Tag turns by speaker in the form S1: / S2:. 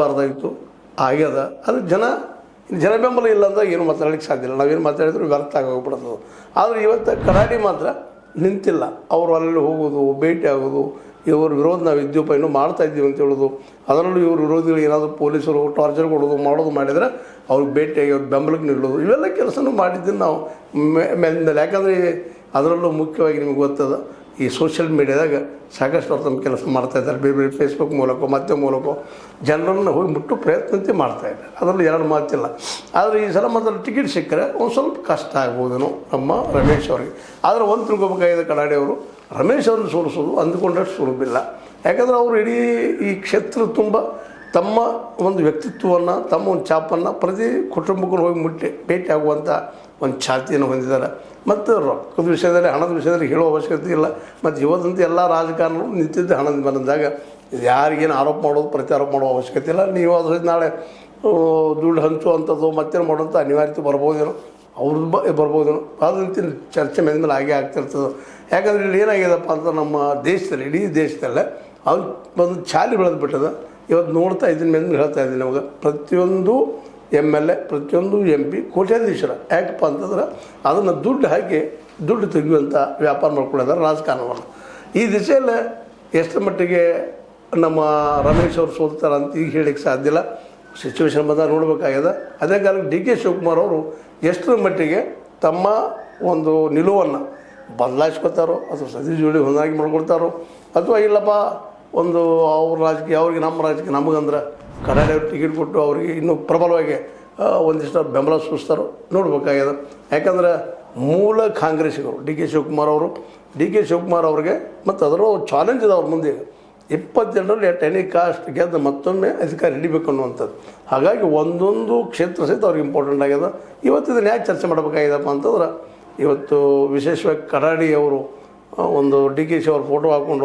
S1: ಬಾರ್ದಾಗಿತ್ತು ಆಗ್ಯದ. ಅದು ಜನ ಬೆಂಬಲ ಇಲ್ಲ ಅಂದಾಗ ಏನು ಮಾತಾಡಲಿಕ್ಕೆ ಸಾಧ್ಯ ಇಲ್ಲ. ನಾವೇನು ಮಾತಾಡಿದ್ರು ವ್ಯರ್ಥ ಆಗೋಗ್ಬಿಡ್ತದೆ. ಆದರೆ ಇವತ್ತು ಕರಾಡಿ ಮಾತ್ರ ನಿಂತಿಲ್ಲ. ಅವರು ಅಲ್ಲಿ ಹೋಗೋದು, ಭೇಟಿ ಆಗೋದು, ಇವ್ರ ವಿರೋಧ ನಾವು ಇದ್ದೀವಪ್ಪ ಇನ್ನೂ ಮಾಡ್ತಾ ಇದ್ದೀವಿ ಅಂತ ಹೇಳೋದು, ಅದರಲ್ಲೂ ಇವ್ರ ವಿರೋಧಿಗಳು ಏನಾದರೂ ಪೊಲೀಸರು ಟಾರ್ಚರ್ ಮಾಡೋದು ಮಾಡಿದರೆ ಅವ್ರಿಗೆ ಭೇಟಿಯಾಗಿ ಅವ್ರ ಬೆಂಬಲಕ್ಕೆ ನಿಲ್ಲೋದು, ಇವೆಲ್ಲ ಕೆಲಸನೂ ಮಾಡಿದ್ದೀನಿ ನಾವು ಮೇಲಿಂದಲೇ. ಯಾಕಂದರೆ ಅದರಲ್ಲೂ ಮುಖ್ಯವಾಗಿ ನಿಮಗೆ ಗೊತ್ತದ, ಈ ಸೋಷಿಯಲ್ ಮೀಡ್ಯಾದಾಗ ಸಾಕಷ್ಟು ಅವ್ರು ತಮ್ಮ ಕೆಲಸ ಮಾಡ್ತಾಯಿದ್ದಾರೆ. ಬೇರೆ ಬೇರೆ ಫೇಸ್ಬುಕ್ ಮೂಲಕ ಮತ್ತೆ ಮೂಲಕ ಜನರನ್ನು ಹೋಗಿ ಮುಟ್ಟು ಪ್ರಯತ್ನಂತೆ ಮಾಡ್ತಾಯಿದ್ದಾರೆ. ಅದರಲ್ಲಿ ಎರಡು ಮಾತಿಲ್ಲ. ಆದರೆ ಈ ಸಲ ಮಾತ್ರ ಟಿಕೆಟ್ ಸಿಕ್ಕರೆ ಒಂದು ಸ್ವಲ್ಪ ಕಷ್ಟ ಆಗ್ಬೋದೇನೋ ನಮ್ಮ ರಮೇಶ್ ಅವರಿಗೆ. ಆದರೆ ಒಂದು ತಿಳ್ಕೊಬೇಕಾಗಿದೆ ಕಡಾಡಿ ಅವರು, ರಮೇಶ್ ಅವ್ರನ್ನ ಸೋಲಿಸೋದು ಅಂದುಕೊಂಡಷ್ಟು ಸುಲಭಿಲ್ಲ. ಯಾಕಂದರೆ ಅವರು ಇಡೀ ಈ ಕ್ಷೇತ್ರ ತುಂಬ ತಮ್ಮ ಒಂದು ವ್ಯಕ್ತಿತ್ವವನ್ನು, ತಮ್ಮ ಒಂದು ಛಾಪನ್ನು ಪ್ರತಿ ಕುಟುಂಬಕ್ಕೂ ಹೋಗಿ ಭೇಟಿ ಆಗುವಂಥ ಒಂದು ಛಾತಿಯನ್ನು ಹೊಂದಿದ್ದಾರೆ. ಮತ್ತು ರೊಕ್ಕದ ವಿಷಯದಲ್ಲಿ, ಹಣದ ವಿಷಯದಲ್ಲಿ ಹೇಳೋ ಅವಶ್ಯಕತೆ ಇಲ್ಲ. ಮತ್ತು ಇವತ್ತಂತೂ ಎಲ್ಲ ರಾಜಕಾರಣಗಳು ನಿಂತಿದ್ದ ಹಣದ ಬಂದಾಗ ಯಾರಿಗೇನು ಆರೋಪ ಮಾಡೋದು, ಪ್ರತ್ಯಾರೋಪ ಮಾಡೋ ಅವಶ್ಯಕತೆ ಇಲ್ಲ. ನೀವು ಅದ್ರ ನಾಳೆ ದುಡ್ಡು ಹಂಚುವಂಥದ್ದು ಮತ್ತೇನು ಮಾಡೋಂಥ ಅನಿವಾರ್ಯತೆ ಬರ್ಬೋದೇನೋ, ಅವ್ರದ್ದು ಬರ್ಬೋದೇನೋ, ಅದಂತ ಚರ್ಚೆ ಮೇಲೆ ಆಗೇ ಆಗ್ತಿರ್ತದೆ. ಯಾಕಂದರೆ ಇಲ್ಲಿ ಏನಾಗ್ಯದಪ್ಪ ಅಂತ ನಮ್ಮ ದೇಶದಲ್ಲಿ, ಇಡೀ ದೇಶದಲ್ಲೇ ಅವ್ರು ಒಂದು ಚಾಲಿ ಬೆಳೆದು ಬಿಟ್ಟದ. ಇವತ್ತು ನೋಡ್ತಾ ಇದ್ದೀನಿ ಮೇಲೆ ಹೇಳ್ತಾ ಇದ್ದೀನಿ ನಮಗೆ, ಪ್ರತಿಯೊಂದು MLA, ಪ್ರತಿಯೊಂದು MP ಕೋಟ್ಯಾಧೀಶರ. ಯಾಕಪ್ಪ ಅಂತಂದ್ರೆ ಅದನ್ನು ದುಡ್ಡು ಹಾಕಿ ದುಡ್ಡು ತೆಗೆಯುವಂಥ ವ್ಯಾಪಾರ ಮಾಡ್ಕೊಂಡಿದ್ದಾರೆ ರಾಜಕಾರಣವನ್ನು. ಈ ದಿಶೆಯಲ್ಲೇ ಎಷ್ಟು ಮಟ್ಟಿಗೆ ನಮ್ಮ ರಮೇಶ್ ಅವರು ಸೋಲ್ತಾರೆ ಅಂತ ಈಗ ಹೇಳಲಿಕ್ಕೆ ಸಾಧ್ಯ ಇಲ್ಲ. ಸಿಚುವೇಶನ್ ಬಂದಾಗ ನೋಡಬೇಕಾಗ್ಯದ. ಅದೇ ಕಾಲಕ್ಕೆ DK ಶಿವಕುಮಾರ್ ಅವರು ಎಷ್ಟರ ಮಟ್ಟಿಗೆ ತಮ್ಮ ಒಂದು ನಿಲುವನ್ನು ಬದಲಾಯಿಸ್ಕೊತಾರೋ, ಅಥವಾ ಸತೀಶ್ ಜೋಡಿ ಹೊಂದಾಗಿ ಮಾಡ್ಕೊಳ್ತಾರೋ, ಅಥವಾ ಇಲ್ಲಪ್ಪ ಒಂದು ಅವ್ರ ರಾಜಕೀಯ ಅವ್ರಿಗೆ ನಮ್ಮ ರಾಜಕೀಯ ನಮಗಂದ್ರೆ ಕನ್ನಡ ಟಿಕೆಟ್ ಕೊಟ್ಟು ಅವರಿಗೆ ಇನ್ನೂ ಪ್ರಬಲವಾಗಿ ಒಂದಿಷ್ಟು ಬೆಂಬಲ ಸೂಚಿಸ್ತಾರೋ ನೋಡ್ಬೇಕಾಗ್ಯದ. ಯಾಕಂದ್ರೆ ಮೂಲ ಕಾಂಗ್ರೆಸ್ಸಿಗರು DK ಶಿವಕುಮಾರ್ ಅವ್ರಿಗೆ ಮತ್ತು ಅದರ ಚಾಲೆಂಜ್ ಇದೆ ಅವ್ರ ಮುಂದೆ. 20 ಎಟ್ ಎನಿ ಕಾಸ್ಟ್ ಗೆದ್ದು ಮತ್ತೊಮ್ಮೆ ಅಧಿಕಾರ ಹಿಡಿಬೇಕು ಅನ್ನುವಂಥದ್ದು. ಹಾಗಾಗಿ ಒಂದೊಂದು ಕ್ಷೇತ್ರ ಸಹಿತ ಅವ್ರಿಗೆ ಇಂಪಾರ್ಟೆಂಟ್ ಆಗ್ಯದ. ಇವತ್ತು ಇದನ್ನು ಯಾಕೆ ಚರ್ಚೆ ಮಾಡಬೇಕಾಗ್ಯದಪ್ಪ ಅಂತಂದ್ರೆ, ಇವತ್ತು ವಿಶೇಷವಾಗಿ ಕರಾಡಿ ಅವರು ಒಂದು DK ಅವ್ರ ಫೋಟೋ ಹಾಕ್ಕೊಂಡು